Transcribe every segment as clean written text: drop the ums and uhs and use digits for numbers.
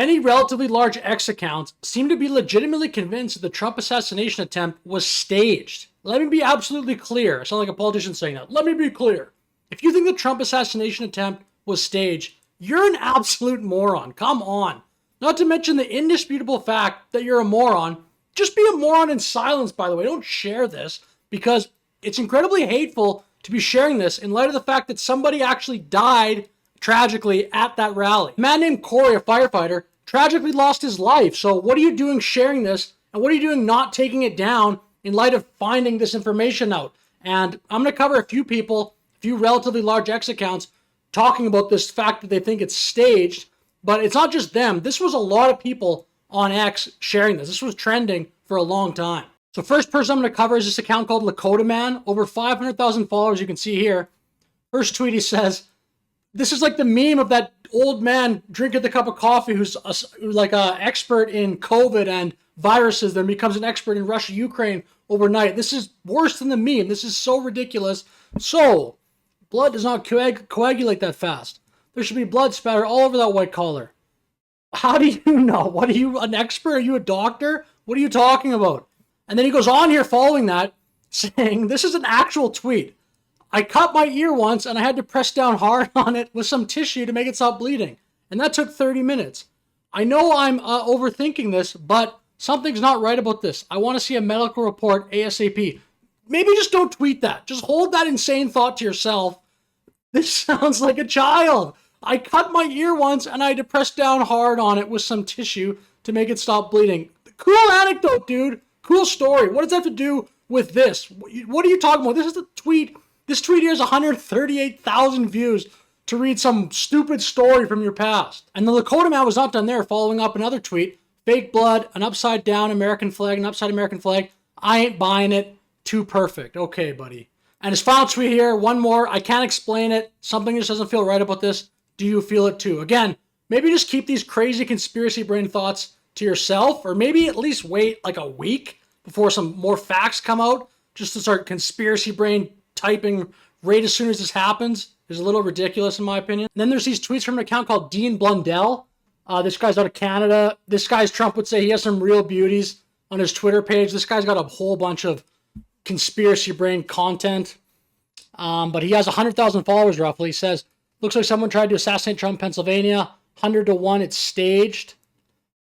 Many relatively large X accounts seem to be legitimately convinced that the Trump assassination attempt was staged. Let me be absolutely clear. I sound like a politician saying that. Let me be clear. If you think the Trump assassination attempt was staged, you're an absolute moron. Come on. Not to mention the indisputable fact that you're a moron. Just be a moron in silence, by the way. Don't share this, because it's incredibly hateful to be sharing this in light of the fact that somebody actually died tragically at that rally. A man named Corey, a firefighter, tragically lost his life. So what are you doing sharing this? And what are you doing not taking it down in light of finding this information out? And I'm going to cover a few people, a few relatively large X accounts, talking about this fact that they think it's staged. But it's not just them. This was a lot of people on X sharing this. This was trending for a long time. So first person I'm going to cover is this account called Lakota Man. Over 500,000 followers, you can see here. First tweet, he says, this is like the meme of that old man drinking the cup of coffee who's like an expert in COVID and viruses, then becomes an expert in Russia, Ukraine overnight. This is worse than the meme. This is so ridiculous. So, blood does not coagulate that fast. There should be blood spatter all over that white collar. How do you know? What are you, an expert? Are you a doctor? What are you talking about? And then he goes on here following that, saying, this is an actual tweet. I cut my ear once and I had to press down hard on it with some tissue to make it stop bleeding. And that took 30 minutes. I know I'm overthinking this, but something's not right about this. I want to see a medical report ASAP. Maybe just don't tweet that. Just hold that insane thought to yourself. This sounds like a child. I cut my ear once and I had to press down hard on it with some tissue to make it stop bleeding. Cool anecdote, dude. Cool story. What does that have to do with this? What are you talking about? This is the tweet. This tweet here has 138,000 views to read some stupid story from your past. And the Lakota Man was not done there, following up another tweet. Fake blood, an upside down American flag, an upside American flag. I ain't buying it. Too perfect. Okay, buddy. And his final tweet here, one more. I can't explain it. Something just doesn't feel right about this. Do you feel it too? Again, maybe just keep these crazy conspiracy brain thoughts to yourself, or maybe at least wait like a week before some more facts come out, just to start conspiracy brain typing right as soon as this happens. Is a little ridiculous in my opinion. And then there's these tweets from an account called Dean Blundell. This guy's out of Canada. This guy's, Trump would say, he has some real beauties on his Twitter page. This guy's got a whole bunch of conspiracy brain content. But he has 100,000 followers roughly. He says, looks like someone tried to assassinate Trump in Pennsylvania. 100-1, it's staged.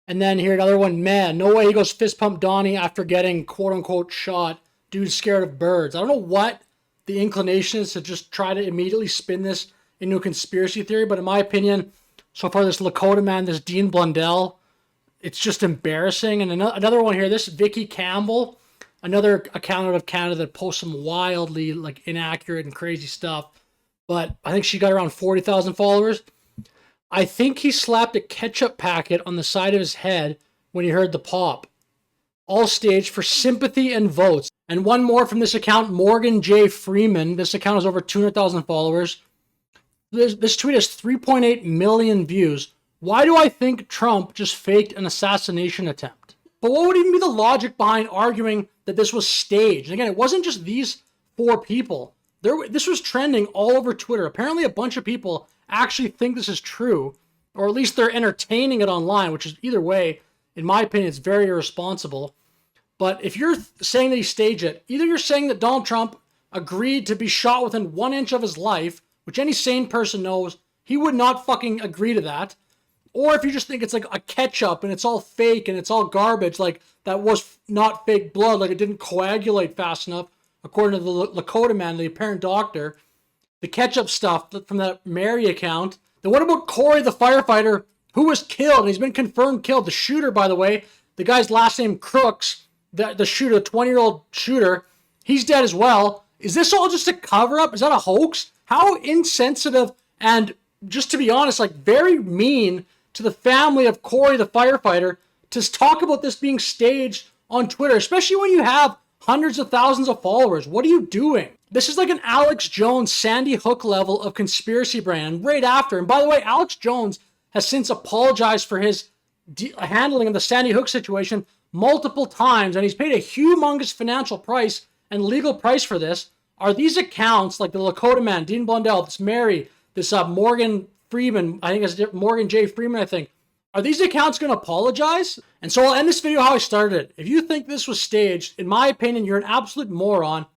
And then here another one, man, no way. He goes fist pump Donnie after getting quote unquote shot. Dude's scared of birds. I don't know what the inclination is to just try to immediately spin this into a conspiracy theory, but in my opinion, so far this Lakota Man, this Dean Blundell, it's just embarrassing. And another one here, this Vicky Campbell, another account out of Canada that posts some wildly like inaccurate and crazy stuff, but I think she got around 40,000 followers. I think he slapped a ketchup packet on the side of his head when he heard the pop. All staged for sympathy and votes. And one more from this account, Morgan J. Freeman. This account has over 200,000 followers. This tweet has 3.8 million views. Why do I think Trump just faked an assassination attempt? But what would even be the logic behind arguing that this was staged? And again, it wasn't just these four people. This was trending all over Twitter. Apparently a bunch of people actually think this is true, or at least they're entertaining it online, which is either way, in my opinion, it's very irresponsible. But if you're saying that he staged it, either you're saying that Donald Trump agreed to be shot within 1 inch of his life, which any sane person knows he would not fucking agree to that, or if you just think it's like a ketchup and it's all fake and it's all garbage, like that was not fake blood, like it didn't coagulate fast enough, according to the Lakota Man, the apparent doctor, the ketchup stuff from that Mary account. Then what about Corey, the firefighter, who was killed, and he's been confirmed killed? The shooter, by the way, the guy's last name Crooks, the shooter, the 20-year-old shooter, he's dead as well. Is this all just a cover-up? Is that a hoax? How insensitive and, just to be honest, like very mean to the family of Corey, the firefighter, to talk about this being staged on Twitter, especially when you have hundreds of thousands of followers. What are you doing? This is like an Alex Jones, Sandy Hook level of conspiracy brand right after. And by the way, Alex Jones has since apologized for his handling of the Sandy Hook situation multiple times, and he's paid a humongous financial price and legal price for this. Are these accounts like the Lakota Man, Dean Blundell, this Mary, this Morgan Freeman, I think it's Morgan J. Freeman, I think, Are these accounts going to apologize? And so I'll end this video how I started it. If you think this was staged, in my opinion, you're an absolute moron.